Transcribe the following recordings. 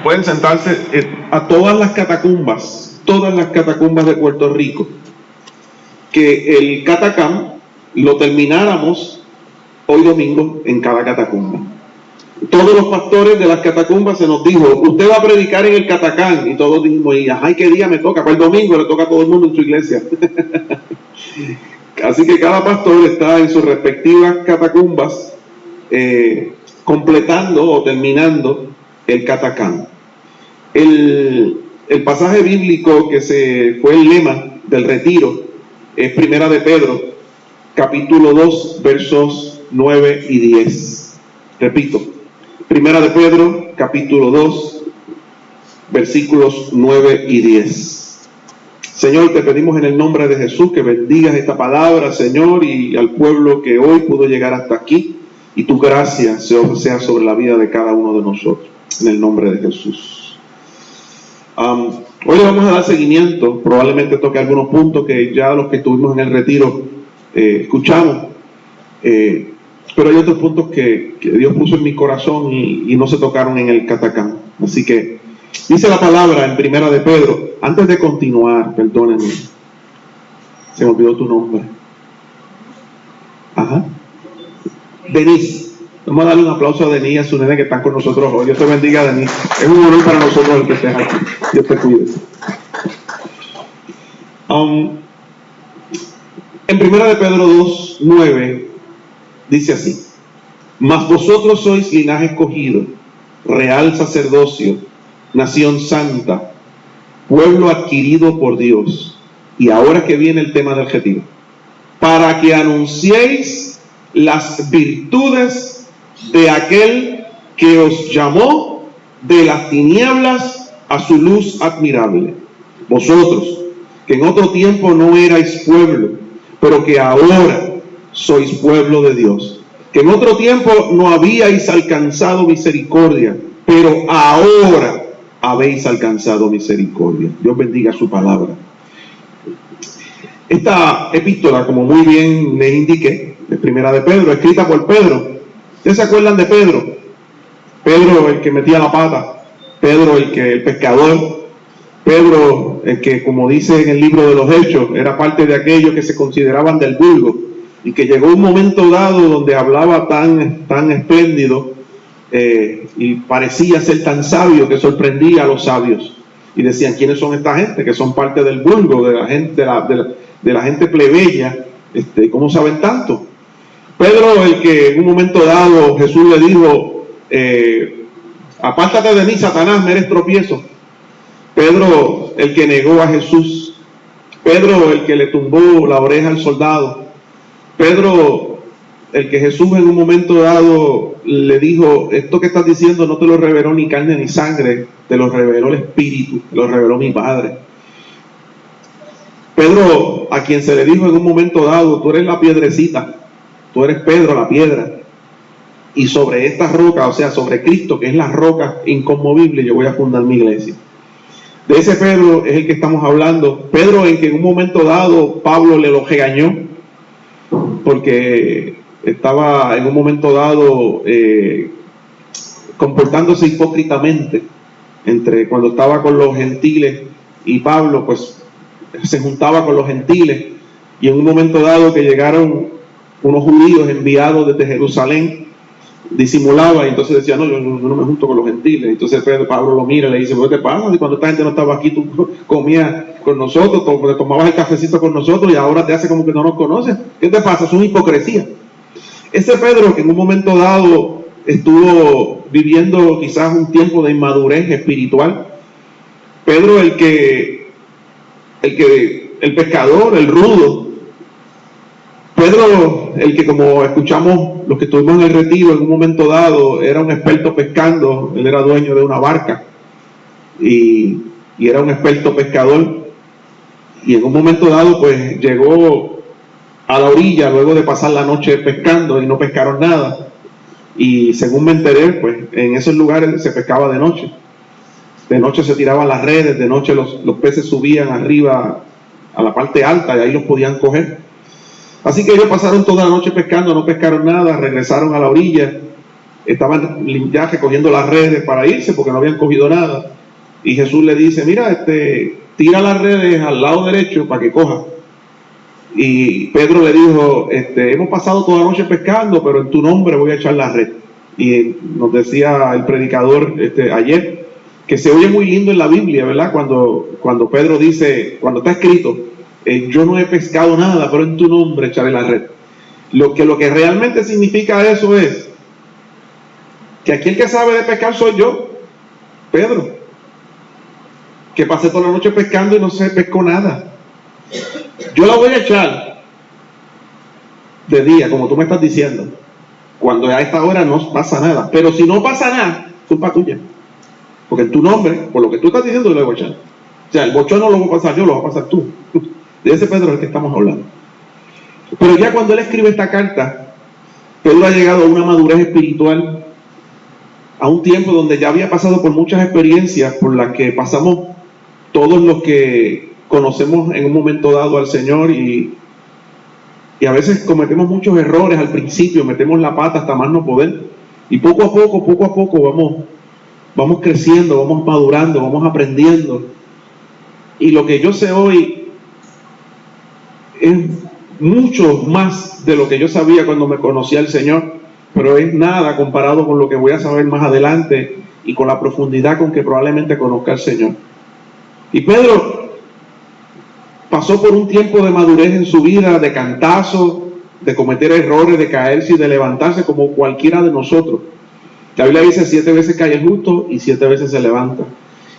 Pueden sentarse a todas las catacumbas de Puerto Rico, que el catacam lo termináramos hoy domingo en cada catacumba. Todos los pastores de las catacumbas se nos dijo, usted va a predicar en el catacán, y todos dijimos, ay, ¿qué día me toca? Pues el domingo le toca a todo el mundo en su iglesia. Así que cada pastor está en sus respectivas catacumbas completando o terminando el catacán. El pasaje bíblico que fue el lema del retiro es Primera de Pedro, capítulo 2, versos 9 y 10. Repito, Primera de Pedro, capítulo 2, versículos 9 y 10. Señor, te pedimos en el nombre de Jesús que bendigas esta palabra, Señor, y al pueblo que hoy pudo llegar hasta aquí, y tu gracia sea sobre la vida de cada uno de nosotros, en el nombre de Jesús. Hoy le vamos a dar seguimiento, probablemente toque algunos puntos que ya los que estuvimos en el retiro escuchamos, pero hay otros puntos que Dios puso en mi corazón y no se tocaron en el catacán. Así que dice la palabra en Primera de Pedro. Antes de continuar, perdónenme, se me olvidó tu nombre. Ajá. Denise. Vamos a darle un aplauso a Denise y a su nene que están con nosotros hoy. Dios te bendiga, Denise. Es un honor para nosotros el que estés aquí. Dios te cuide. En Primera de Pedro 2, 9 dice así: mas vosotros sois linaje escogido, real sacerdocio, nación santa, pueblo adquirido por Dios. Y ahora que viene el tema del retiro, para que anunciéis las virtudes de aquel que os llamó de las tinieblas a su luz admirable. Vosotros, que en otro tiempo no erais pueblo, pero que ahora sois pueblo de Dios, que en otro tiempo no habíais alcanzado misericordia, pero ahora habéis alcanzado misericordia. Dios bendiga su palabra. Esta epístola, como muy bien les indiqué, es Primera de Pedro, escrita por Pedro. ¿Ustedes se acuerdan de Pedro? Pedro, el que metía la pata. Pedro, el pescador. Pedro, el que, como dice en el libro de los Hechos, era parte de aquellos que se consideraban del vulgo, y que llegó un momento dado donde hablaba tan espléndido y parecía ser tan sabio que sorprendía a los sabios. Y decían, ¿quiénes son esta gente? Que son parte del vulgo, de la gente, de la gente plebeya. ¿Cómo saben tanto? Pedro, el que en un momento dado Jesús le dijo, apártate de mí, Satanás, me eres tropiezo. Pedro, el que negó a Jesús. Pedro, el que le tumbó la oreja al soldado. Pedro, el que Jesús en un momento dado le dijo, esto que estás diciendo no te lo reveló ni carne ni sangre, te lo reveló el Espíritu, te lo reveló mi Padre. Pedro, a quien se le dijo en un momento dado, tú eres la piedrecita, tú eres Pedro, la piedra, y sobre esta roca, o sea, sobre Cristo, que es la roca inconmovible, yo voy a fundar mi iglesia. De ese Pedro es el que estamos hablando. Pedro, en que en un momento dado Pablo le lo regañó, porque estaba en un momento dado comportándose hipócritamente, entre cuando estaba con los gentiles, y Pablo pues se juntaba con los gentiles, y en un momento dado que llegaron unos judíos enviados desde Jerusalén, disimulaba, y entonces decía, no, yo no me junto con los gentiles. Entonces Pablo lo mira y le dice, ¿qué te pasa? Si cuando esta gente no estaba aquí, tú comías con nosotros, tomabas el cafecito con nosotros, y ahora te hace como que no nos conoces. ¿Qué te pasa? Es una hipocresía. Ese Pedro, que en un momento dado estuvo viviendo quizás un tiempo de inmadurez espiritual, Pedro, el pescador, el rudo, Pedro, el que, como escuchamos los que estuvimos en el retiro, en un momento dado era un experto pescando. Él era dueño de una barca y era un experto pescador, y en un momento dado pues llegó a la orilla luego de pasar la noche pescando y no pescaron nada, y según me enteré, pues en esos lugares se pescaba de noche se tiraban las redes, de noche los peces subían arriba a la parte alta y ahí los podían coger. Así que ellos pasaron toda la noche pescando, no pescaron nada, regresaron a la orilla, estaban ya recogiendo las redes para irse porque no habían cogido nada. Y Jesús le dice, mira, tira las redes al lado derecho para que coja. Y Pedro le dijo, hemos pasado toda la noche pescando, pero en tu nombre voy a echar la red. Y nos decía el predicador ayer, que se oye muy lindo en la Biblia, ¿verdad? Cuando Pedro dice, cuando está escrito, yo no he pescado nada, pero en tu nombre echaré la red. Lo que realmente significa eso es que aquí el que sabe de pescar soy yo, Pedro, que pasé toda la noche pescando y no se pescó nada. Yo la voy a echar de día, como tú me estás diciendo, cuando a esta hora no pasa nada. Pero si no pasa nada, culpa tuya, porque en tu nombre, por lo que tú estás diciendo, yo lo voy a echar. O sea, el bochón no lo voy a pasar yo, lo vas a pasar tú. De ese Pedro es el que estamos hablando. Pero ya cuando él escribe esta carta, Pedro ha llegado a una madurez espiritual, a un tiempo donde ya había pasado por muchas experiencias por las que pasamos todos los que conocemos en un momento dado al Señor, y a veces cometemos muchos errores al principio, metemos la pata hasta más no poder, y poco a poco vamos creciendo, vamos madurando, vamos aprendiendo. Y lo que yo sé hoy es mucho más de lo que yo sabía cuando me conocía al Señor, pero es nada comparado con lo que voy a saber más adelante y con la profundidad con que probablemente conozca al Señor. Y Pedro pasó por un tiempo de madurez en su vida, de cantazo, de cometer errores, de caerse y de levantarse como cualquiera de nosotros. La Biblia dice 7 veces cae el justo y 7 veces se levanta.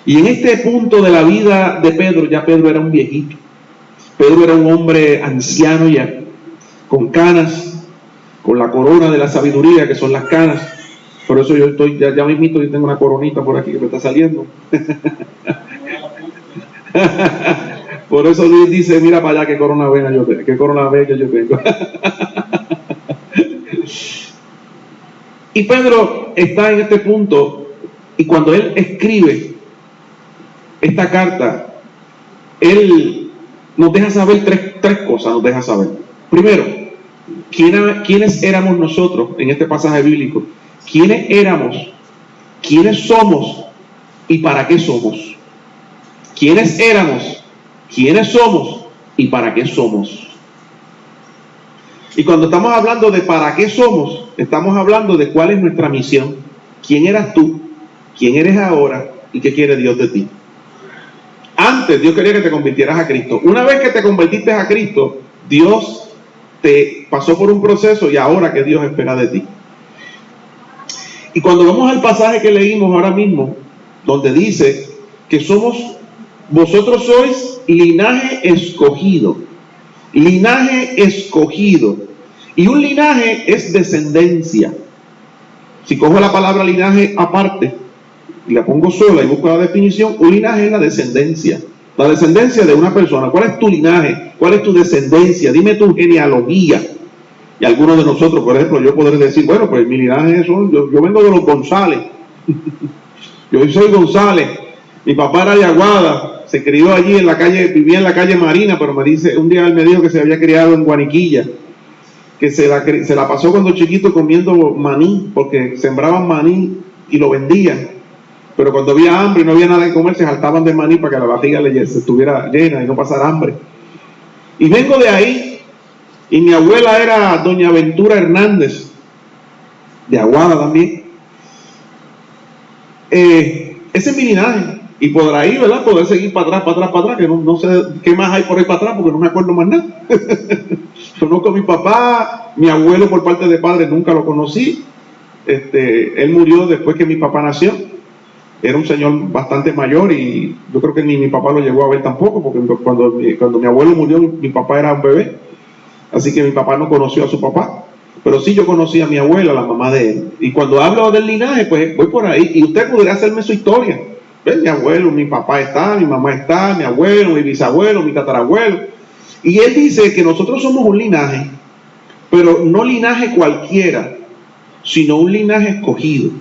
Y en este punto de la vida de Pedro, ya Pedro era un viejito. Pedro era un hombre anciano ya, con canas, con la corona de la sabiduría, que son las canas. Por eso yo estoy, ya mismito, yo tengo una coronita por aquí que me está saliendo. Por eso Luis dice, mira para allá qué corona bella yo tengo, qué corona bella yo tengo. Y Pedro está en este punto, y cuando él escribe esta carta, él nos deja saber tres cosas, nos deja saber. Primero, ¿quiénes éramos nosotros en este pasaje bíblico? ¿Quiénes éramos? ¿Quiénes somos? ¿Y para qué somos? ¿Quiénes éramos? ¿Quiénes somos? ¿Y para qué somos? Y cuando estamos hablando de para qué somos, estamos hablando de cuál es nuestra misión. ¿Quién eras tú? ¿Quién eres ahora? ¿Y qué quiere Dios de ti? Antes Dios quería que te convirtieras a Cristo. Una vez que te convertiste a Cristo, Dios te pasó por un proceso, y ahora que Dios espera de ti. Y cuando vamos al pasaje que leímos ahora mismo, donde dice que vosotros sois linaje escogido. Linaje escogido. Y un linaje es descendencia. Si cojo la palabra linaje aparte y la pongo sola y busco la definición, un linaje es la descendencia. La descendencia de una persona. ¿Cuál es tu linaje? ¿Cuál es tu descendencia? Dime tu genealogía. Y algunos de nosotros, por ejemplo, yo podré decir, bueno, pues mi linaje yo vengo de los González. Yo soy González. Mi papá era de Aguada, se crió allí en la calle, vivía en la calle Marina, pero un día él me dijo que se había criado en Guaniquilla, que se la pasó cuando chiquito comiendo maní, porque sembraban maní y lo vendían. Pero cuando había hambre y no había nada que comer, se saltaban de maní para que la barriga estuviera llena y no pasara hambre. Y vengo de ahí, y mi abuela era doña Ventura Hernández, de Aguada también. Ese es mi linaje. Y por ahí, ¿verdad? Poder seguir para atrás, que no sé qué más hay por ahí para atrás, porque no me acuerdo más nada. Conozco a mi papá, mi abuelo por parte de padre nunca lo conocí. Él murió después que mi papá nació. Era un señor bastante mayor, y yo creo que ni mi papá lo llegó a ver tampoco, porque cuando mi abuelo murió, mi papá era un bebé. Así que mi papá no conoció a su papá. Pero sí yo conocí a mi abuela, la mamá de él. Y cuando hablo del linaje, pues voy por ahí. Y usted podría hacerme su historia. ¿Ves? Mi abuelo, mi papá está, mi mamá está, mi abuelo, mi bisabuelo, mi tatarabuelo. Y él dice que nosotros somos un linaje, pero no linaje cualquiera, sino un linaje escogido.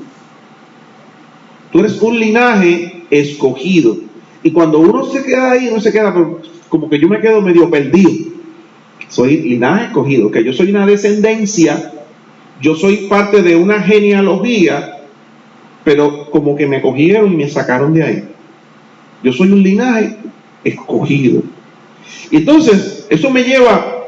Tú eres un linaje escogido. Y cuando uno se queda ahí, uno se queda como que yo me quedo medio perdido. Soy linaje escogido, que yo soy una descendencia yo soy parte de una genealogía, pero como que me cogieron y me sacaron de ahí. Yo soy un linaje escogido. Y entonces, eso me lleva,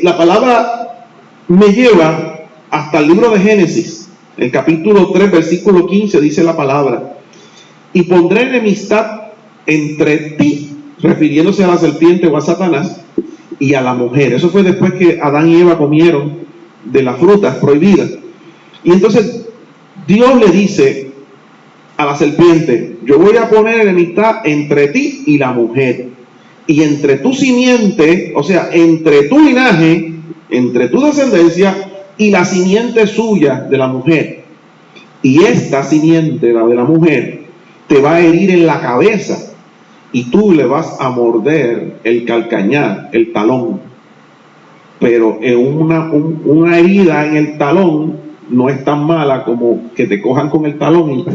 la palabra me lleva hasta el libro de Génesis, el capítulo 3, versículo 15, dice la palabra: y pondré enemistad entre ti, refiriéndose a la serpiente o a Satanás, y a la mujer. Eso fue después que Adán y Eva comieron de las frutas prohibidas. Y entonces Dios le dice a la serpiente: yo voy a poner enemistad entre ti y la mujer, y entre tu simiente, o sea, entre tu linaje, entre tu descendencia y la simiente suya de la mujer. Y esta simiente, la de la mujer, te va a herir en la cabeza, y tú le vas a morder el calcañar, el talón. Pero una herida en el talón no es tan mala como que te cojan con el talón y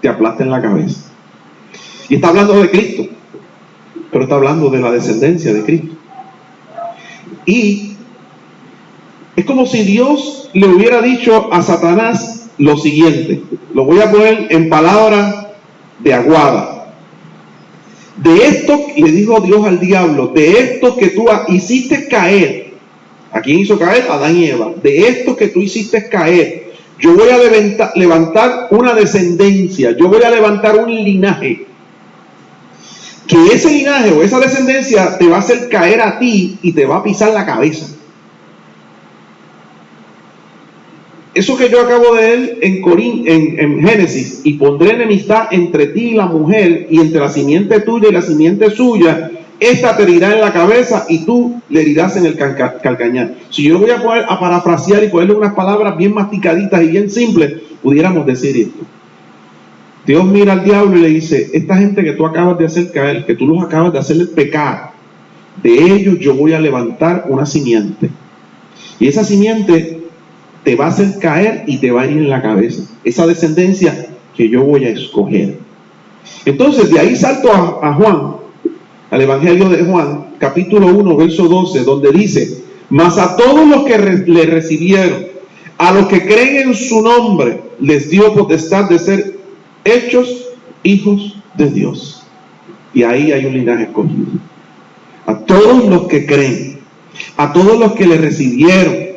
te aplasten la cabeza. Y está hablando de Cristo, pero está hablando de la descendencia de Cristo. Y es como si Dios le hubiera dicho a Satanás lo siguiente, lo voy a poner en palabras de Aguada: de esto, le dijo Dios al diablo, de esto que tú hiciste caer. ¿A quién hizo caer? A Adán y Eva. De esto que tú hiciste caer, yo voy a levantar una descendencia, yo voy a levantar un linaje, que ese linaje o esa descendencia te va a hacer caer a ti y te va a pisar la cabeza. Eso que yo acabo de leer en Génesis: y pondré enemistad entre ti y la mujer, y entre la simiente tuya y la simiente suya, esta te herirá en la cabeza y tú le herirás en el calcañar. Si yo lo voy a poner a parafrasear y ponerle unas palabras bien masticaditas y bien simples, pudiéramos decir esto: Dios mira al diablo y le dice: esta gente que tú acabas de hacer caer, que tú los acabas de hacer pecar, de ellos yo voy a levantar una simiente, y esa simiente te va a hacer caer y te va a ir en la cabeza, esa descendencia que yo voy a escoger. Entonces de ahí salto a Juan, al Evangelio de Juan, capítulo 1, verso 12, donde dice: mas a todos los que le recibieron, a los que creen en su nombre, les dio potestad de ser hechos hijos de Dios. Y ahí hay un linaje escogido. A todos los que creen, a todos los que le recibieron,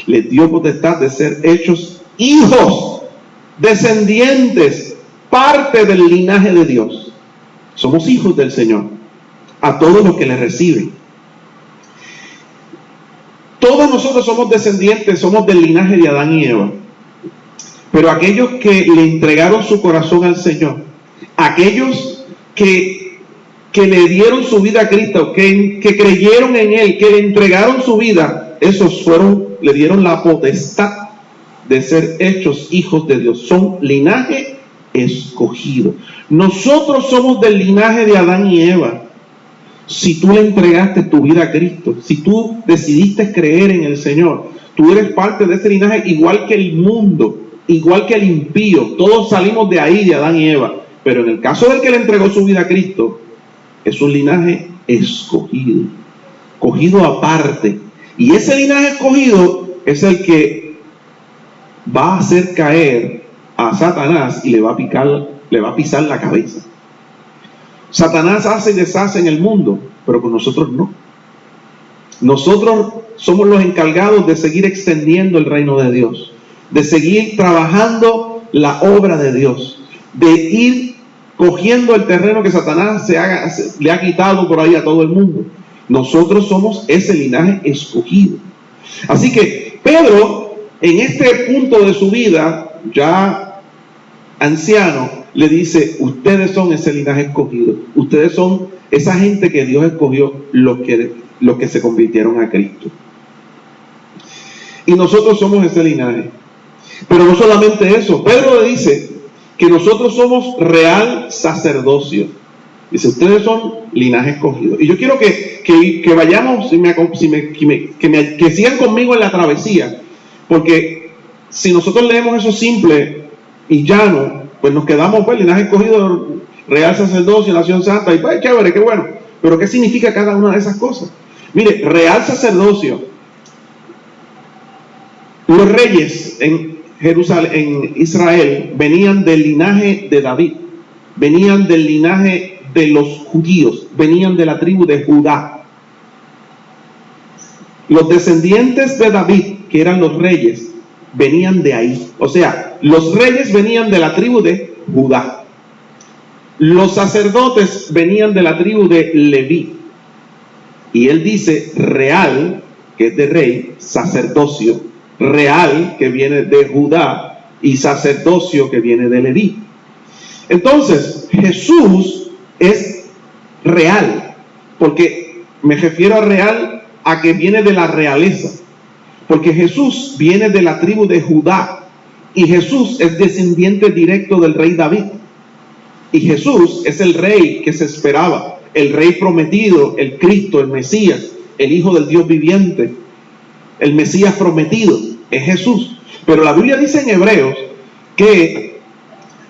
les dio potestad de ser hechos hijos, descendientes, parte del linaje de Dios. Somos hijos del Señor, a todos los que le reciben. Todos nosotros somos descendientes, somos del linaje de Adán y Eva. Pero aquellos que le entregaron su corazón al Señor, aquellos que le dieron su vida a Cristo, que creyeron en Él, que le entregaron su vida, esos le dieron la potestad de ser hechos hijos de Dios. Son linaje escogido. Nosotros somos del linaje de Adán y Eva. Si tú le entregaste tu vida a Cristo, si tú decidiste creer en el Señor, tú eres parte de ese linaje, igual que el mundo, igual que el impío. Todos salimos de ahí, de Adán y Eva. Pero en el caso del que le entregó su vida a Cristo, es un linaje escogido, cogido aparte. Y ese linaje escogido es el que va a hacer caer a Satanás y le va a pisar la cabeza. Satanás hace y deshace en el mundo, pero con nosotros no. Nosotros somos los encargados de seguir extendiendo el reino de Dios, de seguir trabajando la obra de Dios, de ir cogiendo el terreno que Satanás le ha quitado por ahí a todo el mundo. Nosotros somos ese linaje escogido. Así que Pedro, en este punto de su vida, ya anciano, le dice: ustedes son ese linaje escogido, ustedes son esa gente que Dios escogió, los que se convirtieron a Cristo. Y nosotros somos ese linaje. Pero no solamente eso, Pedro le dice que nosotros somos real sacerdocio. Dice: ustedes son linaje escogido. Y yo quiero que vayamos, que sigan conmigo en la travesía, porque si nosotros leemos eso simple y llano, pues nos quedamos, pues, linaje escogido, real sacerdocio, nación santa, y pues chévere, qué bueno. Pero ¿qué significa cada una de esas cosas? Mire, real sacerdocio, Los reyes en Jerusalén, en Israel, venían del linaje de David, venían del linaje de los judíos, venían de la tribu de Judá. Los descendientes de David, que eran los reyes, venían de ahí. O sea, los reyes venían de la tribu de Judá. Los sacerdotes venían de la tribu de Leví. Y él dice real, que es de rey, sacerdocio, real, que viene de Judá, y sacerdocio, que viene de Leví. Entonces, Jesús es real, porque me refiero a real a que viene de la realeza, porque Jesús viene de la tribu de Judá, y Jesús es descendiente directo del rey David, y Jesús es el rey que se esperaba, el rey prometido, el Cristo, el Mesías, el Hijo del Dios viviente, el Mesías prometido, es Jesús. Pero la Biblia dice en Hebreos que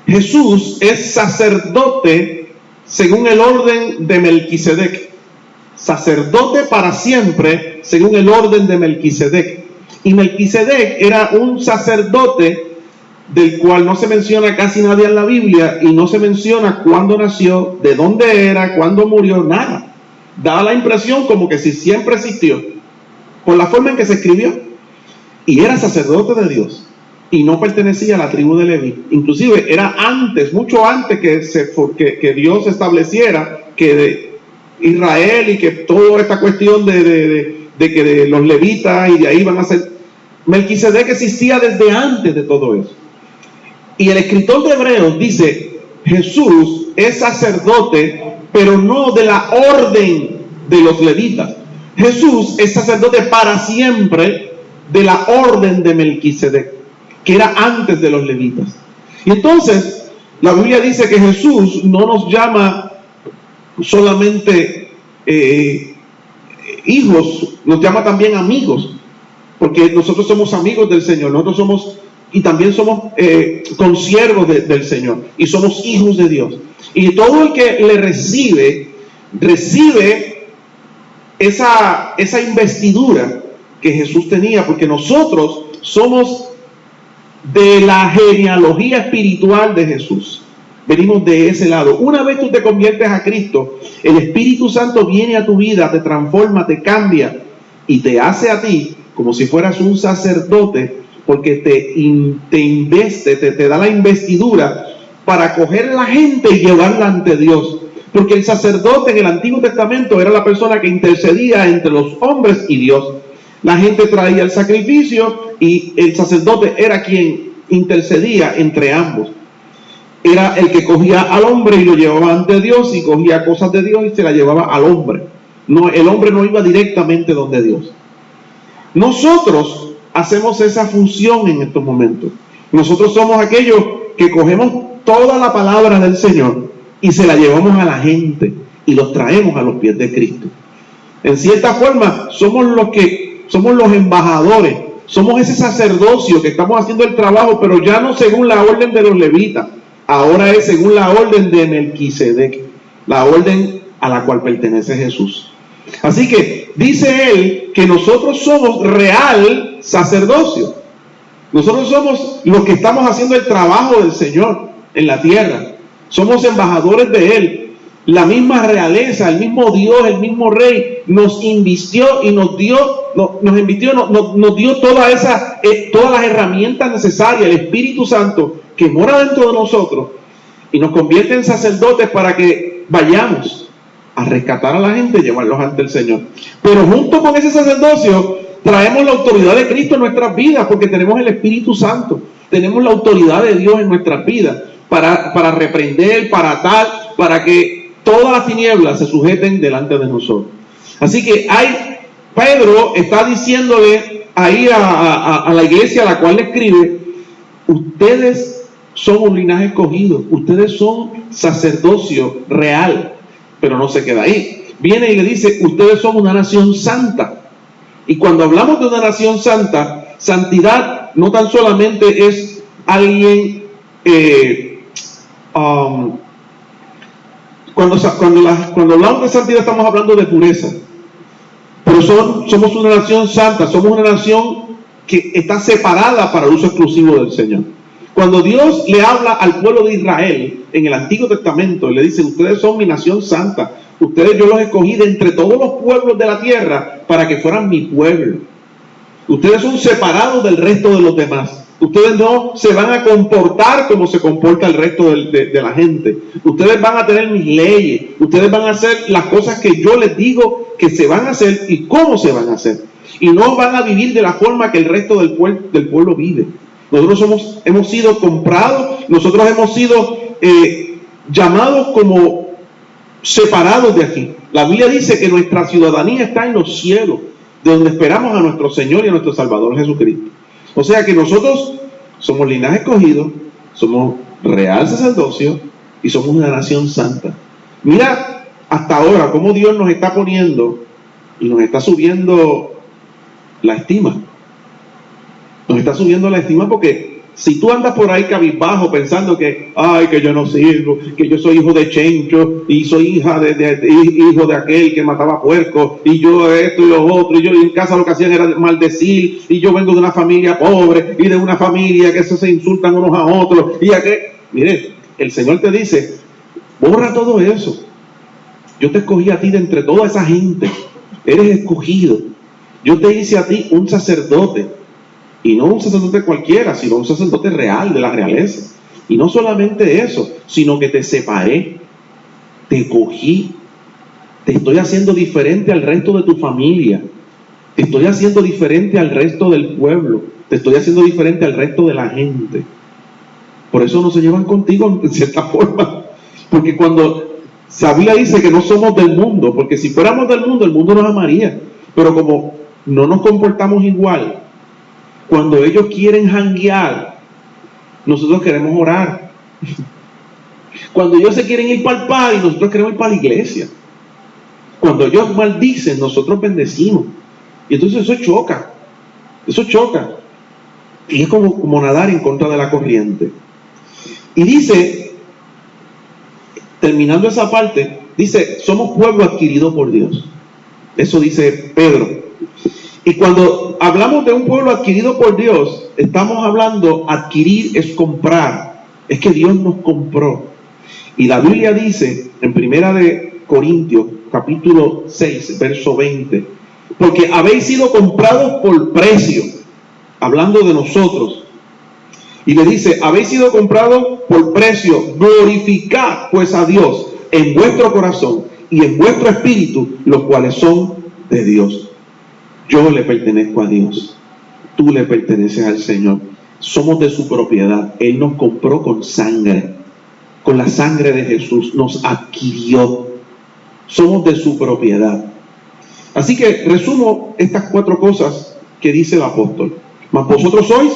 Jesús es sacerdote según el orden de Melquisedec, sacerdote para siempre según el orden de Melquisedec. Y Melquisedec era un sacerdote del cual no se menciona casi nadie en la Biblia, y no se menciona cuándo nació, de dónde era, cuándo murió, nada. Da la impresión como que si siempre existió, por la forma en que se escribió. Y era sacerdote de Dios, y no pertenecía a la tribu de Leví. Inclusive era antes, mucho antes que Dios estableciera que de Israel, y que toda esta cuestión de que de los levitas y de ahí van a ser. Melquisedec existía desde antes de todo eso. Y el escritor de Hebreos dice, Jesús es sacerdote, pero no de la orden de los levitas. Jesús es sacerdote para siempre de la orden de Melquisedec, que era antes de los levitas. Y entonces, la Biblia dice que Jesús no nos llama solamente hijos, nos llama también amigos, porque nosotros somos amigos del Señor, nosotros somos, y también somos consiervos del Señor, y somos hijos de Dios. Y todo el que le recibe esa investidura que Jesús tenía, porque nosotros somos de la genealogía espiritual de Jesús. Venimos de ese lado. Una vez tú te conviertes a Cristo, el Espíritu Santo viene a tu vida, te transforma, te cambia y te hace a ti como si fueras un sacerdote, porque te investe, te da la investidura para coger a la gente y llevarla ante Dios. Porque el sacerdote en el Antiguo Testamento era la persona que intercedía entre los hombres y Dios. La gente traía el sacrificio y el sacerdote era quien intercedía entre ambos. Era el que cogía al hombre y lo llevaba ante Dios, y cogía cosas de Dios y se las llevaba al hombre. No, el hombre no iba directamente donde Dios. Nosotros hacemos esa función en estos momentos. Nosotros somos aquellos que cogemos toda la palabra del Señor y se la llevamos a la gente y los traemos a los pies de Cristo. En cierta forma, somos los embajadores, somos ese sacerdocio que estamos haciendo el trabajo, pero ya no según la orden de los levitas, ahora es según la orden de Melquisedec, la orden a la cual pertenece Jesús. Así que dice él que nosotros somos real sacerdocio. Nosotros somos los que estamos haciendo el trabajo del Señor en la tierra. Somos embajadores de él. La misma realeza, el mismo Dios, el mismo Rey nos invistió y nos dio todas las herramientas necesarias, el Espíritu Santo que mora dentro de nosotros y nos convierte en sacerdotes para que vayamos a rescatar a la gente y llevarlos ante el Señor. Pero junto con ese sacerdocio traemos la autoridad de Cristo en nuestras vidas, porque tenemos el Espíritu Santo, tenemos la autoridad de Dios en nuestras vidas para reprender, para atar, para que todas las tinieblas se sujeten delante de nosotros. Así que Pedro está diciéndole ahí a la iglesia a la cual le escribe: ustedes son un linaje escogido, ustedes son sacerdocio real. Pero no se queda ahí. Viene y le dice: ustedes son una nación santa. Y cuando hablamos de una nación santa, santidad no tan solamente es alguien cuando hablamos de santidad estamos hablando de pureza. Pero somos una nación santa, somos una nación que está separada para el uso exclusivo del Señor. Cuando Dios le habla al pueblo de Israel en el Antiguo Testamento, le dice: ustedes son mi nación santa, ustedes yo los escogí de entre todos los pueblos de la tierra para que fueran mi pueblo. Ustedes son separados del resto de los demás. Ustedes no se van a comportar como se comporta el resto de la gente. Ustedes van a tener mis leyes. Ustedes van a hacer las cosas que yo les digo que se van a hacer y cómo se van a hacer. Y no van a vivir de la forma que el resto del pueblo vive. Nosotros hemos sido comprados, nosotros hemos sido llamados como separados de aquí. La Biblia dice que nuestra ciudadanía está en los cielos, de donde esperamos a nuestro Señor y a nuestro Salvador Jesucristo. O sea que nosotros somos linaje escogido, somos real sacerdocio y somos una nación santa. Mira hasta ahora cómo Dios nos está poniendo y nos está subiendo la estima. Nos está subiendo la estima porque si tú andas por ahí cabizbajo pensando que yo no sirvo, que yo soy hijo de Chencho y soy hijo de aquel que mataba puercos y yo esto y lo otro, y yo en casa lo que hacían era maldecir, y yo vengo de una familia pobre y de una familia que se insultan unos a otros y mire, el Señor te dice: borra todo eso. Yo te escogí a ti de entre toda esa gente, eres escogido. Yo te hice a ti un sacerdote. Y no un sacerdote cualquiera, sino un sacerdote real, de la realeza. Y no solamente eso, sino que te separé, te cogí, te estoy haciendo diferente al resto de tu familia, te estoy haciendo diferente al resto del pueblo, te estoy haciendo diferente al resto de la gente. Por eso no se llevan contigo en cierta forma. Porque cuando la Biblia dice que no somos del mundo, porque si fuéramos del mundo, el mundo nos amaría. Pero como no nos comportamos igual, cuando ellos quieren janguear, nosotros queremos orar. Cuando ellos se quieren ir para el party, nosotros queremos ir para la iglesia. Cuando ellos maldicen, nosotros bendecimos. Y entonces eso choca. Eso choca. Y es como nadar en contra de la corriente. Y dice, terminando esa parte, dice: somos pueblo adquirido por Dios. Eso dice Pedro. Y cuando hablamos de un pueblo adquirido por Dios, estamos hablando, adquirir es comprar, es que Dios nos compró. Y la Biblia dice en 1 Corintios capítulo 6 verso 20: porque habéis sido comprados por precio, hablando de nosotros. Y le dice: habéis sido comprados por precio, glorificad pues a Dios en vuestro corazón y en vuestro espíritu, los cuales son de Dios. Yo le pertenezco a Dios, tú le perteneces al Señor, somos de su propiedad. Él nos compró con sangre, con la sangre de Jesús, nos adquirió, somos de su propiedad. Así que resumo estas 4 cosas que dice el apóstol: mas vosotros sois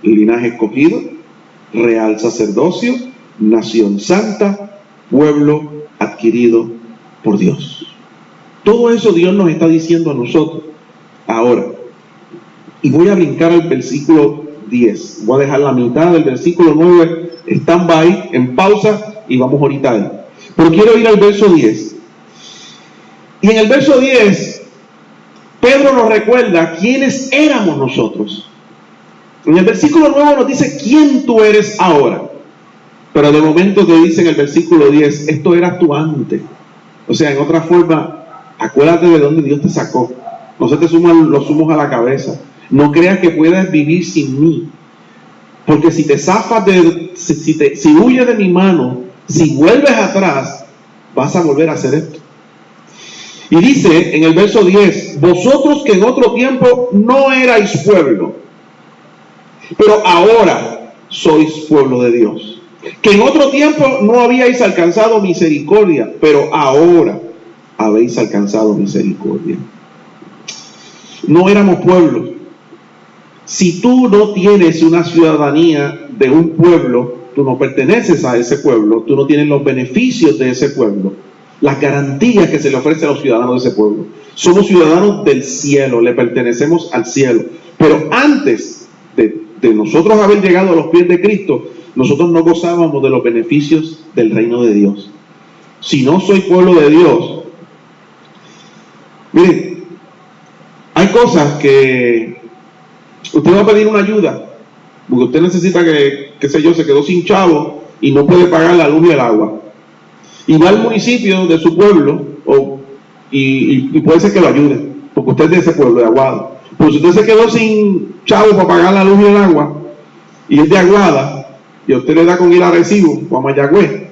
linaje escogido, real sacerdocio, nación santa, pueblo adquirido por Dios. Todo eso Dios nos está diciendo a nosotros. Ahora, y voy a brincar al versículo 10. Voy a dejar la mitad del versículo 9 stand-by, en pausa, y vamos ahorita ahí. Pero quiero ir al verso 10. Y en el verso 10, Pedro nos recuerda quiénes éramos nosotros. En el versículo 9 nos dice quién tú eres ahora. Pero de momento te dice en el versículo 10, esto eras tú antes. O sea, en otra forma, acuérdate de dónde Dios te sacó. No se te suman los humos a la cabeza. No creas que puedas vivir sin mí. Porque si te zafas si huyes de mi mano, si vuelves atrás, vas a volver a hacer esto. Y dice en el verso 10: vosotros que en otro tiempo no erais pueblo, pero ahora sois pueblo de Dios. Que en otro tiempo no habíais alcanzado misericordia, pero ahora habéis alcanzado misericordia. No éramos pueblo. Si tú no tienes una ciudadanía de un pueblo, tú no perteneces a ese pueblo, tú no tienes los beneficios de ese pueblo, las garantías que se le ofrece a los ciudadanos de ese pueblo. Somos ciudadanos del cielo, le pertenecemos al cielo. Pero antes de nosotros haber llegado a los pies de Cristo, nosotros no gozábamos de los beneficios del reino de Dios. Si no soy pueblo de Dios, miren, hay cosas que Usted va a pedir una ayuda, porque usted necesita que, qué sé yo, se quedó sin chavo y no puede pagar la luz y el agua. Y va al municipio de su pueblo, y puede ser que lo ayude, porque usted es de ese pueblo, de Aguada. Pero si usted se quedó sin chavo para pagar la luz y el agua, y es de Aguada, y a usted le da con ir a Arecibo o a Mayagüez,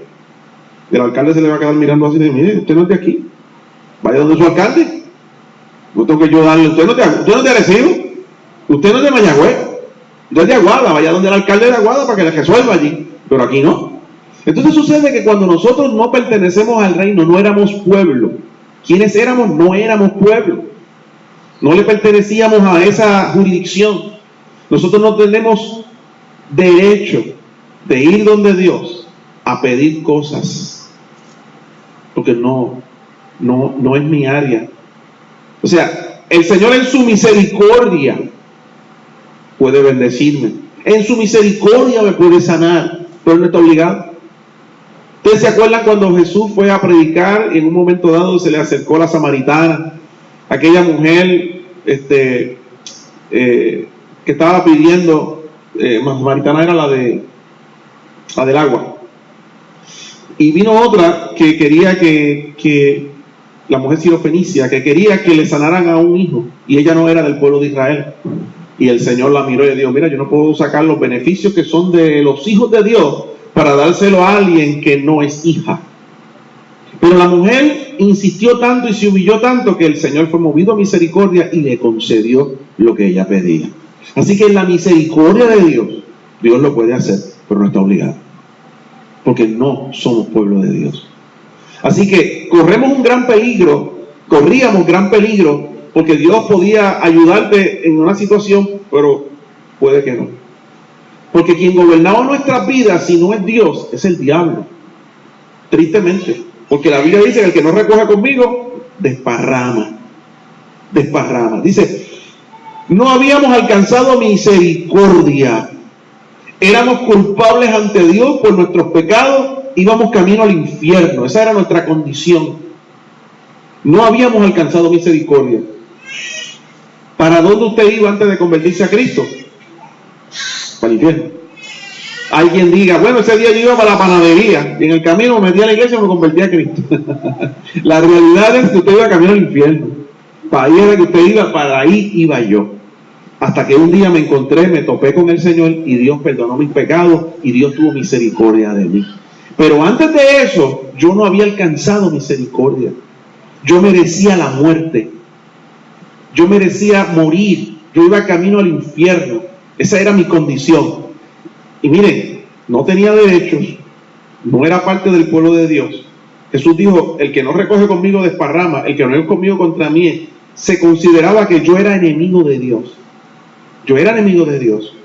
el alcalde se le va a quedar mirando así de, mire, usted no es de aquí, vaya donde su alcalde. No tengo que yo darle, usted no es de Arecibo, usted no es de Mayagüez, usted es de Aguada, vaya donde el alcalde de Aguada para que le resuelva allí, pero aquí no. Entonces sucede que cuando nosotros no pertenecemos al reino, no éramos pueblo. ¿Quiénes éramos? No éramos pueblo. No le pertenecíamos a esa jurisdicción. Nosotros no tenemos derecho de ir donde Dios a pedir cosas, porque no es mi área. O sea, el Señor en su misericordia puede bendecirme, en su misericordia me puede sanar, pero no está obligado. ¿Ustedes se acuerdan cuando Jesús fue a predicar y en un momento dado se le acercó la samaritana, aquella mujer que estaba pidiendo, samaritana era la del agua, y vino otra que quería que la mujer sirofenicia, que quería que le sanaran a un hijo, y ella no era del pueblo de Israel? Y el Señor la miró y le dijo, mira, yo no puedo sacar los beneficios que son de los hijos de Dios para dárselo a alguien que no es hija. Pero la mujer insistió tanto y se humilló tanto que el Señor fue movido a misericordia y le concedió lo que ella pedía. Así que en la misericordia de Dios, Dios lo puede hacer, pero no está obligado, porque no somos pueblo de Dios. Así que corríamos gran peligro, porque Dios podía ayudarte en una situación, pero puede que no. Porque quien gobernaba nuestras vidas, si no es Dios, es el diablo. Tristemente. Porque la Biblia dice que el que no recoge conmigo, desparrama. Dice, no habíamos alcanzado misericordia. Éramos culpables ante Dios por nuestros pecados, íbamos camino al infierno. Esa era nuestra condición. No habíamos alcanzado misericordia. ¿Para dónde usted iba antes de convertirse a Cristo? Para el infierno. Alguien diga, bueno, ese día yo iba para la panadería y en el camino me metí a la iglesia y me convertí a Cristo. La realidad es que usted iba camino al infierno. Para ahí era que usted iba, para ahí iba yo. Hasta que un día me encontré, me topé con el Señor y Dios perdonó mis pecados y Dios tuvo misericordia de mí. Pero antes de eso, yo no había alcanzado misericordia. Yo merecía la muerte. Yo merecía morir. Yo iba camino al infierno. Esa era mi condición. Y miren, no tenía derechos, no era parte del pueblo de Dios. Jesús dijo, el que no recoge conmigo desparrama, el que no es conmigo contra mí. Se consideraba que yo era enemigo de Dios. Yo era enemigo de Dios.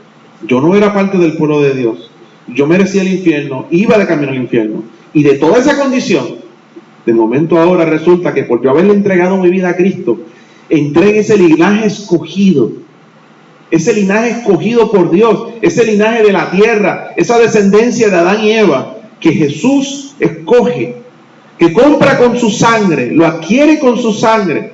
Yo no era parte del pueblo de Dios. Yo merecía el infierno, iba de camino al infierno. Y de toda esa condición, de momento ahora resulta que por yo haberle entregado mi vida a Cristo, entré en ese linaje escogido. Ese linaje escogido por Dios, ese linaje de la tierra, esa descendencia de Adán y Eva, que Jesús escoge, que compra con su sangre, lo adquiere con su sangre.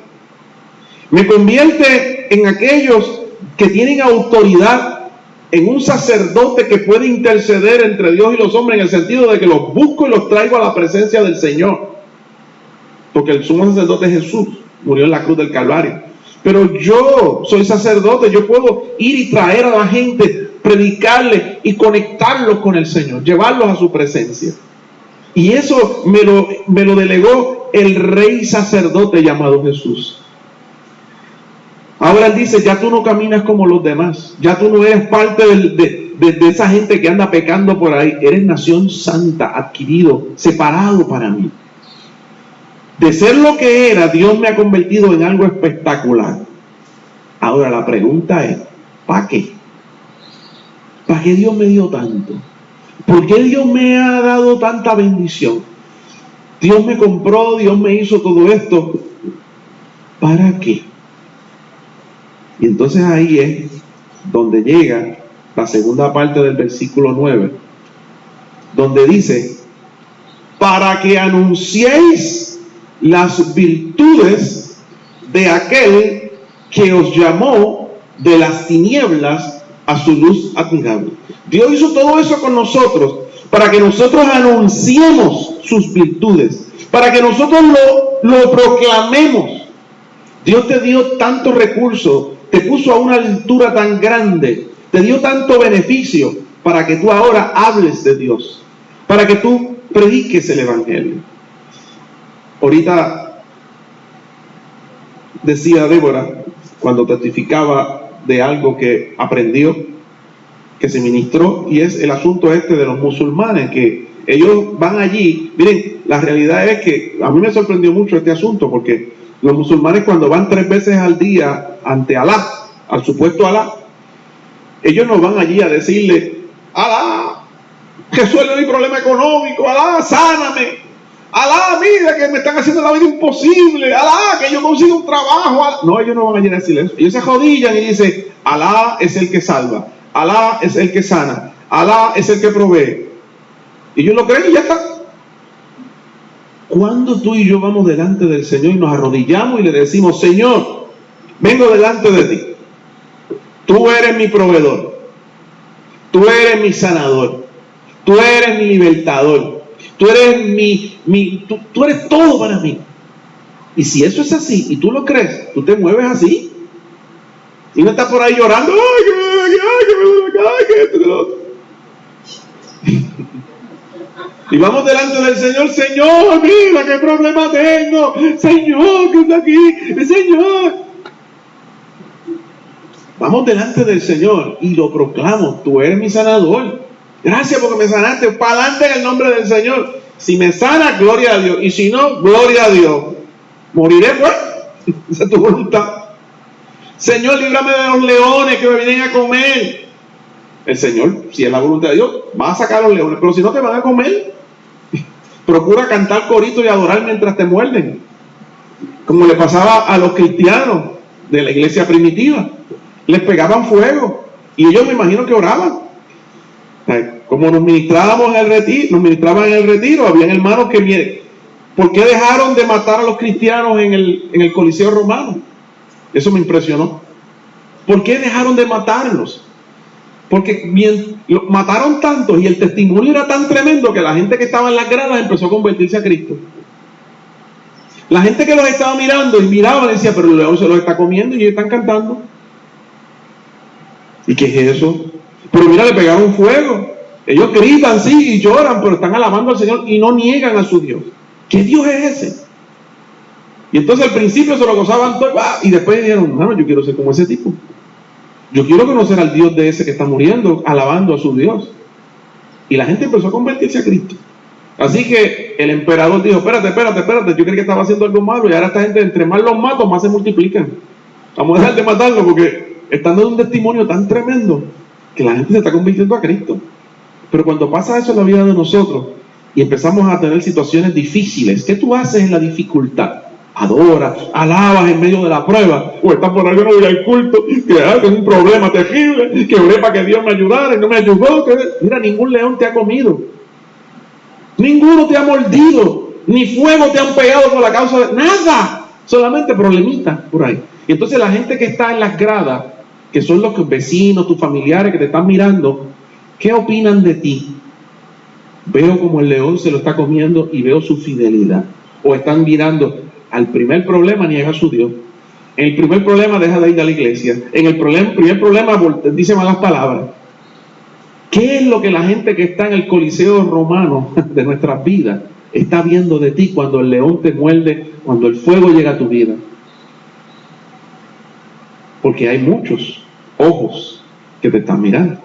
Me convierte en aquellos que tienen autoridad, en un sacerdote que puede interceder entre Dios y los hombres, en el sentido de que los busco y los traigo a la presencia del Señor. Porque el sumo sacerdote es Jesús, murió en la cruz del Calvario. Pero yo soy sacerdote, yo puedo ir y traer a la gente, predicarles y conectarlos con el Señor, llevarlos a su presencia. Y eso me lo delegó el rey sacerdote llamado Jesús. Ahora él dice, ya tú no caminas como los demás, ya tú no eres parte de esa gente que anda pecando por ahí, eres nación santa, adquirido, separado para mí. De ser lo que era, Dios me ha convertido en algo espectacular. Ahora la pregunta es, ¿para qué? ¿Para qué Dios me dio tanto? ¿Por qué Dios me ha dado tanta bendición? Dios me compró, Dios me hizo todo esto. ¿Para qué? Y entonces ahí es donde llega la segunda parte del versículo 9, donde dice, para que anunciéis las virtudes de aquel que os llamó de las tinieblas a su luz admirable. Dios hizo todo eso con nosotros para que nosotros anunciemos sus virtudes, para que nosotros lo proclamemos. Dios te dio tantos recursos, te puso a una altura tan grande, te dio tanto beneficio para que tú ahora hables de Dios, para que tú prediques el Evangelio. Ahorita decía Débora, cuando testificaba de algo que aprendió, que se ministró, y es el asunto este de los musulmanes, que ellos van allí. Miren, la realidad es que a mí me sorprendió mucho este asunto, porque los musulmanes, cuando van 3 veces al día ante Alá, al supuesto Alá, ellos no van allí a decirle: Alá, resuelve mi problema económico, Alá, sáname, Alá, mira que me están haciendo la vida imposible, Alá, que yo consiga un trabajo, Alá. No, ellos no van allí a decirle eso. Ellos se arrodillan y dicen: Alá es el que salva, Alá es el que sana, Alá es el que provee. Y ellos lo creen y ya está. Cuando tú y yo vamos delante del Señor y nos arrodillamos y le decimos: Señor, vengo delante de ti, tú eres mi proveedor, tú eres mi sanador, tú eres mi libertador, tú eres tú eres todo para mí. Y si eso es así y tú lo crees, tú te mueves así y no estás por ahí llorando: y vamos delante del Señor: Señor, mira qué problema tengo, Señor, que está aquí, Señor. Vamos delante del Señor y lo proclamo: tú eres mi sanador, gracias porque me sanaste, para adelante en el nombre del Señor. Si me sana, gloria a Dios, y si no, gloria a Dios. Moriré, pues, esa es tu voluntad. Señor, líbrame de los leones que me vienen a comer. El Señor, si es la voluntad de Dios, va a sacar a los leones, pero si no te van a comer, procura cantar corito y adorar mientras te muerden, como le pasaba a los cristianos de la iglesia primitiva. Les pegaban fuego y ellos, me imagino que oraban. Como nos ministrábamos en el retiro, habían hermanos que miren, ¿por qué dejaron de matar a los cristianos en el Coliseo Romano? Eso me impresionó. ¿Por qué dejaron de matarlos? Porque mataron tantos y el testimonio era tan tremendo que la gente que estaba en las gradas empezó a convertirse a Cristo. La gente que los estaba mirando y miraba decía: pero el león se los está comiendo y ellos están cantando. ¿Y qué es eso? Pero mira, le pegaron fuego. Ellos gritan, sí, y lloran, pero están alabando al Señor y no niegan a su Dios. ¿Qué Dios es ese? Y entonces al principio se lo gozaban todo, y después dijeron: hermano, yo quiero ser como ese tipo. Yo quiero conocer al Dios de ese que está muriendo, alabando a su Dios. Y la gente empezó a convertirse a Cristo. Así que el emperador dijo: espérate, yo creí que estaba haciendo algo malo, y ahora esta gente, entre más los mato, más se multiplican. Vamos a dejar de matarlos porque están dando un testimonio tan tremendo que la gente se está convirtiendo a Cristo. Pero cuando pasa eso en la vida de nosotros y empezamos a tener situaciones difíciles, ¿qué tú haces en la dificultad? Adoras, alabas en medio de la prueba, o estás por ahí: yo no voy al culto, que tengo un problema terrible, que oré para que Dios me ayudara y no me ayudó. Mira, ningún león te ha comido, ninguno te ha mordido, ni fuego te han pegado por la causa de nada, solamente problemitas por ahí. Y entonces la gente que está en las gradas, que son los vecinos, tus familiares que te están mirando, ¿qué opinan de ti? Veo como el león se lo está comiendo y veo su fidelidad. O están mirando: al primer problema niega a su Dios, en el primer problema deja de ir a la iglesia, en el primer problema dice malas palabras. ¿Qué es lo que la gente que está en el Coliseo Romano de nuestras vidas está viendo de ti cuando el león te muerde, cuando el fuego llega a tu vida? Porque hay muchos ojos que te están mirando.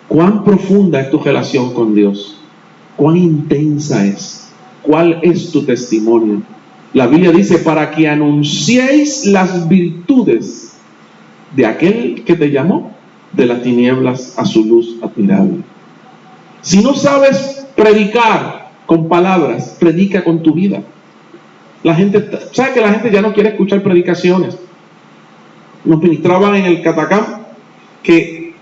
¿Cuán profunda es tu relación con Dios? ¿Cuán intensa es? ¿Cuál es tu testimonio? La Biblia dice: para que anunciéis las virtudes de aquel que te llamó de las tinieblas a su luz admirable. Si no sabes predicar con palabras, predica con tu vida. La gente, ¿sabe que la gente ya no quiere escuchar predicaciones? Nos ministraban en el Catacam que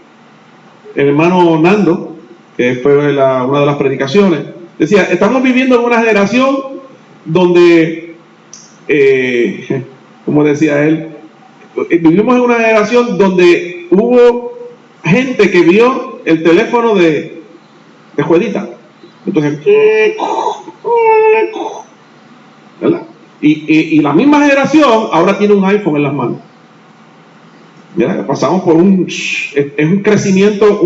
el hermano Nando, que fue una de las predicaciones, decía: estamos viviendo en una generación donde, como decía él, vivimos en una generación donde hubo gente que vio el teléfono de Juanita. Entonces, ¿verdad? Y la misma generación ahora tiene un iPhone en las manos. Mira, pasamos por un crecimiento,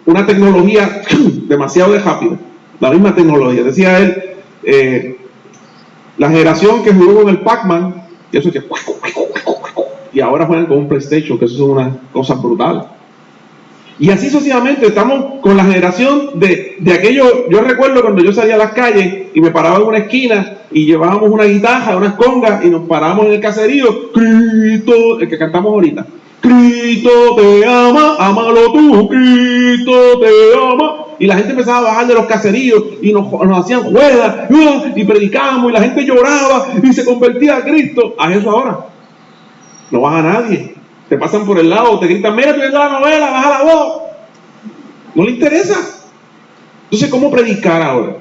una tecnología demasiado rápida. La misma tecnología. Decía él, la generación que jugó con el Pac-Man, y eso que y ahora juegan con un PlayStation, que eso son unas cosas brutales. Y así sucesivamente estamos con la generación de aquello. Yo recuerdo cuando yo salía a las calles y me paraba en una esquina y llevábamos una guitarra, unas congas y nos parábamos en el caserío. Cristo, el que cantamos ahorita. Cristo te ama, ámalo tú, Cristo te ama. Y la gente empezaba a bajar de los caseríos y nos hacían juegas y predicábamos y la gente lloraba y se convertía a Cristo. Haz eso ahora. No baja nadie. Te pasan por el lado, te gritan, mira, tú ves la novela, baja la voz. No le interesa. Entonces, ¿cómo predicar ahora?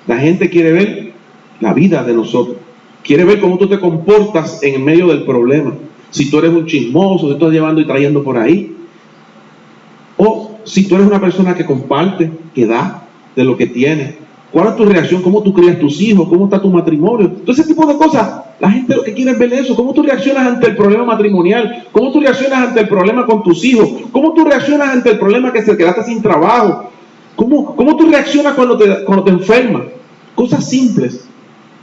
La gente quiere ver la vida de nosotros. Quiere ver cómo tú te comportas en medio del problema. Si tú eres un chismoso, te estás llevando y trayendo por ahí. O si tú eres una persona que comparte, que da de lo que tiene. ¿Cuál es tu reacción? ¿Cómo tú crías tus hijos? ¿Cómo está tu matrimonio? Todo ese tipo de cosas. La gente lo que quiere es ver eso. ¿Cómo tú reaccionas ante el problema matrimonial? ¿Cómo tú reaccionas ante el problema con tus hijos? ¿Cómo tú reaccionas ante el problema que se quedaste sin trabajo? ¿Cómo tú reaccionas cuando te enfermas? Cosas simples.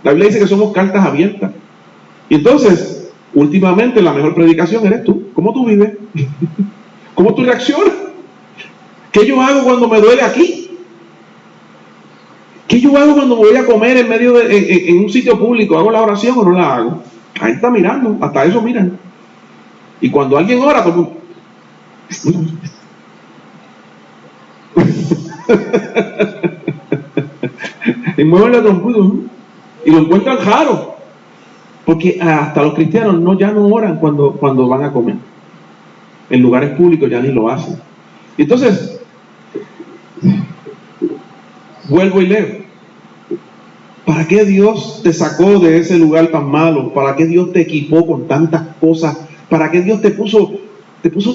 La Biblia dice que somos cartas abiertas. Y entonces, últimamente la mejor predicación eres tú. ¿Cómo tú vives? ¿Cómo tú reaccionas? ¿Qué yo hago cuando me duele aquí? ¿Qué yo hago cuando me voy a comer en un sitio público? ¿Hago la oración o no la hago? Ahí está mirando, hasta eso miran. Y cuando alguien ora, como y mueven la trompeta y lo encuentran raro, porque hasta los cristianos ya no oran cuando van a comer. En lugares públicos ya ni lo hacen. Entonces, vuelvo y leo. ¿Para qué Dios te sacó de ese lugar tan malo? ¿Para qué Dios te equipó con tantas cosas? ¿Para qué Dios te puso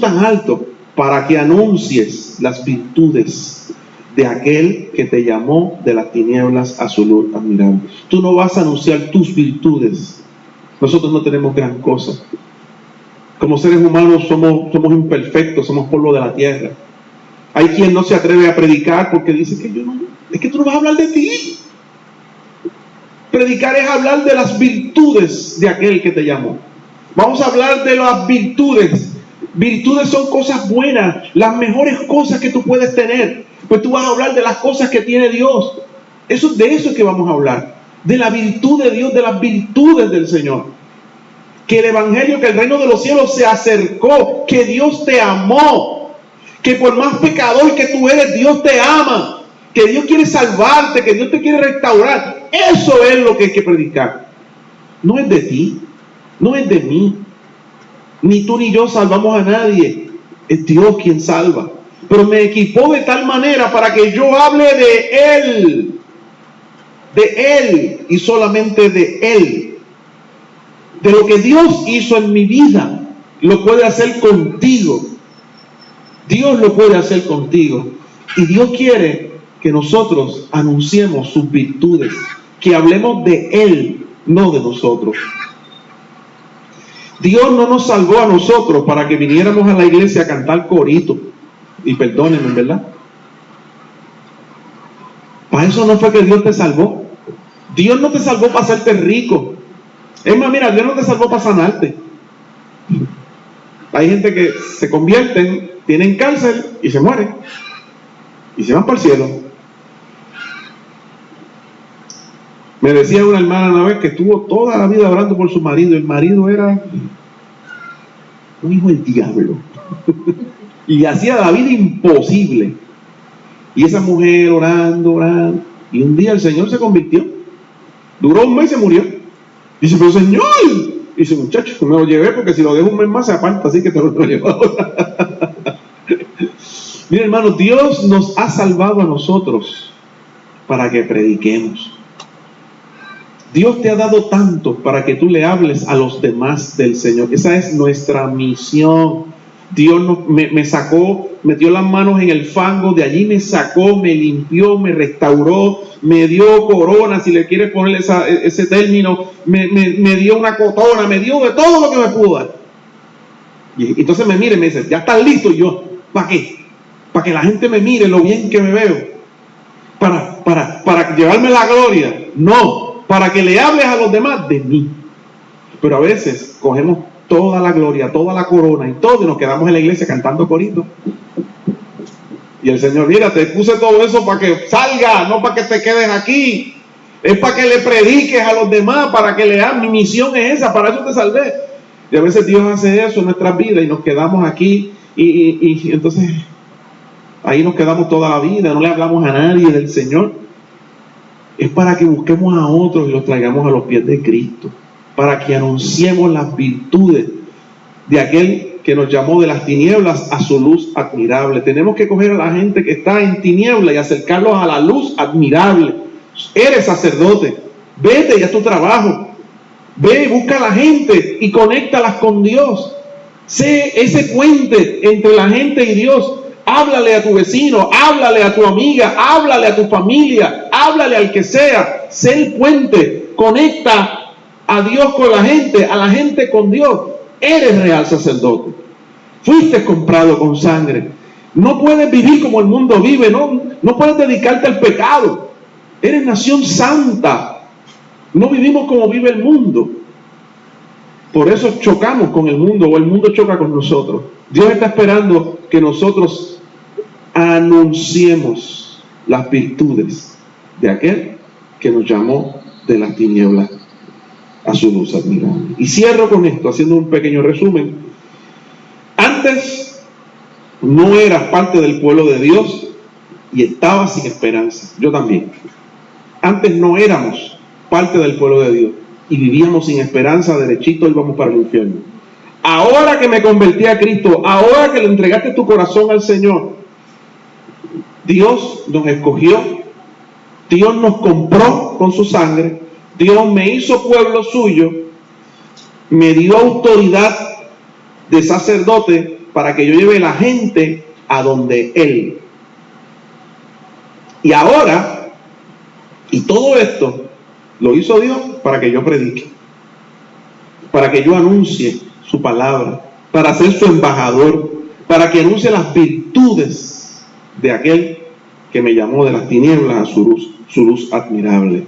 tan alto? Para que anuncies las virtudes de aquel que te llamó de las tinieblas a su luz admirable. Tú no vas a anunciar tus virtudes. Nosotros no tenemos gran cosa. Como seres humanos somos imperfectos, somos polvo de la tierra. Hay quien no se atreve a predicar porque dice es que tú no vas a hablar de ti. Predicar es hablar de las virtudes de aquel que te llamó. Vamos a hablar de las virtudes. Virtudes son cosas buenas, las mejores cosas que tú puedes tener. Pues tú vas a hablar de las cosas que tiene Dios. De eso es que vamos a hablar. De la virtud de Dios, de las virtudes del Señor. Que el Evangelio, que el reino de los cielos se acercó, que Dios te amó, que por más pecador que tú eres, Dios te ama, que Dios quiere salvarte, que Dios te quiere restaurar. Eso es lo que hay que predicar. No es de ti, no es de mí. Ni tú ni yo salvamos a nadie. Es Dios quien salva. Pero me equipó de tal manera para que yo hable de Él y solamente de Él. De lo que Dios hizo en mi vida, lo puede hacer contigo. Dios lo puede hacer contigo. Y Dios quiere que nosotros anunciemos sus virtudes, que hablemos de Él, no de nosotros. Dios no nos salvó a nosotros para que viniéramos a la iglesia a cantar corito. Y perdónenme, ¿verdad? Para eso no fue que Dios te salvó. Dios no te salvó para hacerte rico. Es más, mira, Dios no te salvó para sanarte. Hay gente que se convierten, tienen cáncer y se mueren. Y se van para el cielo. Me decía una hermana una vez que estuvo toda la vida orando por su marido. El marido era un hijo del diablo. Y hacía la vida imposible. Y esa mujer orando. Y un día el Señor se convirtió. Duró un mes y se murió. Dice, pero Señor. Dice, muchacho, me lo llevé porque si lo dejo un mes más se aparta, así que te lo llevo ahora. Mira, hermano, Dios nos ha salvado a nosotros para que prediquemos. Dios te ha dado tanto para que tú le hables a los demás del Señor. Esa es nuestra misión. Dios me sacó, metió las manos en el fango, de allí me sacó, me limpió, me restauró, me dio corona, si le quieres poner ese término, me dio una cotona, me dio de todo lo que me pudo dar. Y entonces me mira y me dice, ya estás listo. Y yo, ¿para qué? Para que la gente me mire lo bien que me veo. Para llevarme la gloria. No, para que le hables a los demás de mí. Pero a veces cogemos toda la gloria, toda la corona y todo, y nos quedamos en la iglesia cantando coritos. Y el Señor, mira, te puse todo eso para que salga, no para que te quedes aquí. Es para que le prediques a los demás, para que le hagas. Mi misión es esa, para eso te salvé. Y a veces Dios hace eso en nuestras vidas y nos quedamos aquí y entonces ahí nos quedamos toda la vida, no le hablamos a nadie del Señor. Es para que busquemos a otros y los traigamos a los pies de Cristo, para que anunciemos las virtudes de aquel que nos llamó de las tinieblas a su luz admirable. Tenemos que coger a la gente que está en tinieblas y acercarlos a la luz admirable. Eres sacerdote, vete y haz tu trabajo. Ve y busca a la gente y conéctalas con Dios. Sé ese puente entre la gente y Dios. Háblale a tu vecino, háblale a tu amiga, háblale a tu familia, háblale al que sea. Sé el puente, conecta a Dios con la gente, a la gente con Dios. Eres real sacerdote. Fuiste comprado con sangre. No puedes vivir como el mundo vive, no puedes dedicarte al pecado. Eres nación santa. No vivimos como vive el mundo. Por eso chocamos con el mundo, o el mundo choca con nosotros. Dios está esperando que nosotros anunciemos las virtudes de aquel que nos llamó de las tinieblas a su luz admirable. Y cierro con esto, haciendo un pequeño resumen. Antes no eras parte del pueblo de Dios y estabas sin esperanza. Yo también. Antes no éramos parte del pueblo de Dios y vivíamos sin esperanza, derechito íbamos para el infierno. Ahora que me convertí a Cristo, ahora que le entregaste tu corazón al Señor, Dios nos escogió, Dios nos compró con su sangre, Dios me hizo pueblo suyo, me dio autoridad de sacerdote para que yo lleve la gente a donde Él. Y ahora, y todo esto lo hizo Dios para que yo predique, para que yo anuncie su palabra, para ser su embajador, para que anuncie las virtudes de aquel que me llamó de las tinieblas a su luz admirable.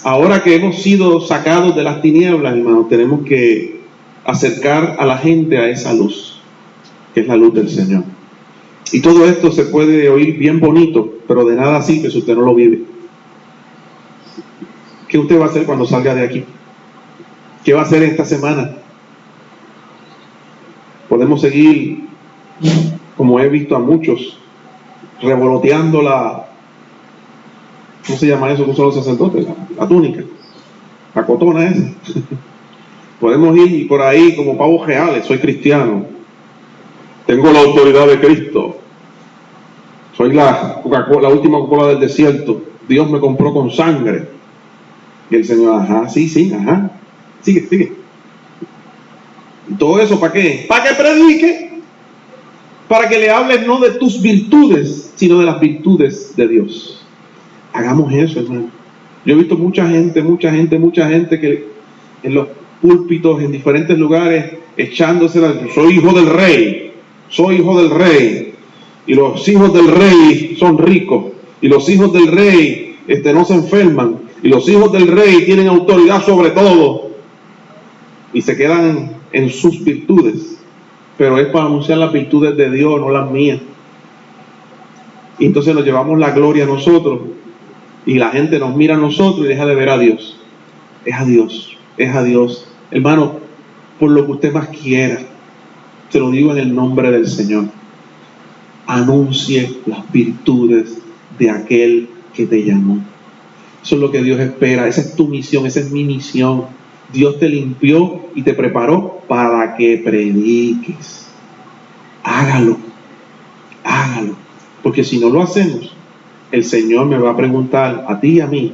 Ahora que hemos sido sacados de las tinieblas, hermanos, tenemos que acercar a la gente a esa luz, que es la luz del Señor. Y todo esto se puede oír bien bonito, pero de nada sirve si usted no lo vive. ¿Qué usted va a hacer cuando salga de aquí? ¿Qué va a hacer esta semana? Podemos seguir, como he visto a muchos, revoloteando ¿cómo se llama eso? ¿Cómo son los sacerdotes? La túnica, la cotona esa. Podemos ir por ahí como pavos reales. Soy cristiano, tengo la autoridad de Cristo, soy la última Coca-Cola del desierto, Dios me compró con sangre. Y el Señor, ajá, sí, ajá, sigue. ¿Y todo eso para qué? Para que predique, para que le hables no de tus virtudes, sino de las virtudes de Dios. Hagamos eso, hermano. Yo he visto mucha gente que en los púlpitos, en diferentes lugares, echándose soy hijo del rey, y los hijos del rey son ricos, y los hijos del rey no se enferman, y los hijos del rey tienen autoridad sobre todo, y se quedan en sus virtudes, pero es para anunciar las virtudes de Dios, no las mías. Y entonces nos llevamos la gloria a nosotros, y la gente nos mira a nosotros y deja de ver a Dios. Es a Dios. Hermano, por lo que usted más quiera, te lo digo en el nombre del Señor, anuncie las virtudes de aquel que te llamó. Eso es lo que Dios espera. Esa es tu misión, esa es mi misión. Dios te limpió y te preparó para que prediques. Hágalo. Porque si no lo hacemos, el Señor me va a preguntar a ti y a mí,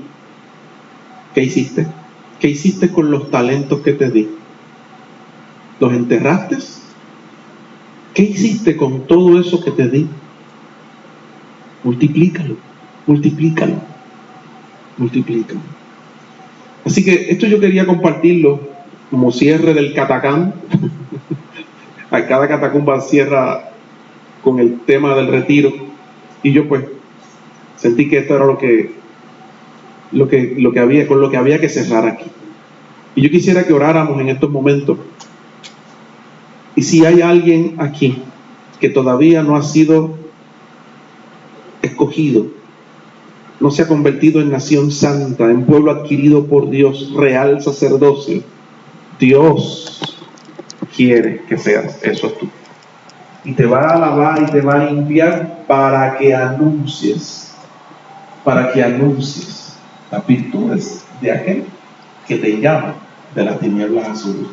¿Qué hiciste? ¿Qué hiciste con los talentos que te di? ¿Los enterraste? ¿Qué hiciste con todo eso que te di? Multiplícalo, multiplícalo, multiplícalo. Así que esto yo quería compartirlo como cierre del catacán. A cada catacumba cierra con el tema del retiro. Y yo pues sentí que esto era lo que había, con lo que había que cerrar aquí. Y yo quisiera que oráramos en estos momentos. Y si hay alguien aquí que todavía no ha sido escogido, no se ha convertido en nación santa, en pueblo adquirido por Dios, real sacerdocio, Dios quiere que seas eso tú. Y te va a lavar y te va a limpiar para que anuncies las virtudes de aquel que te llama de las tinieblas a su luz.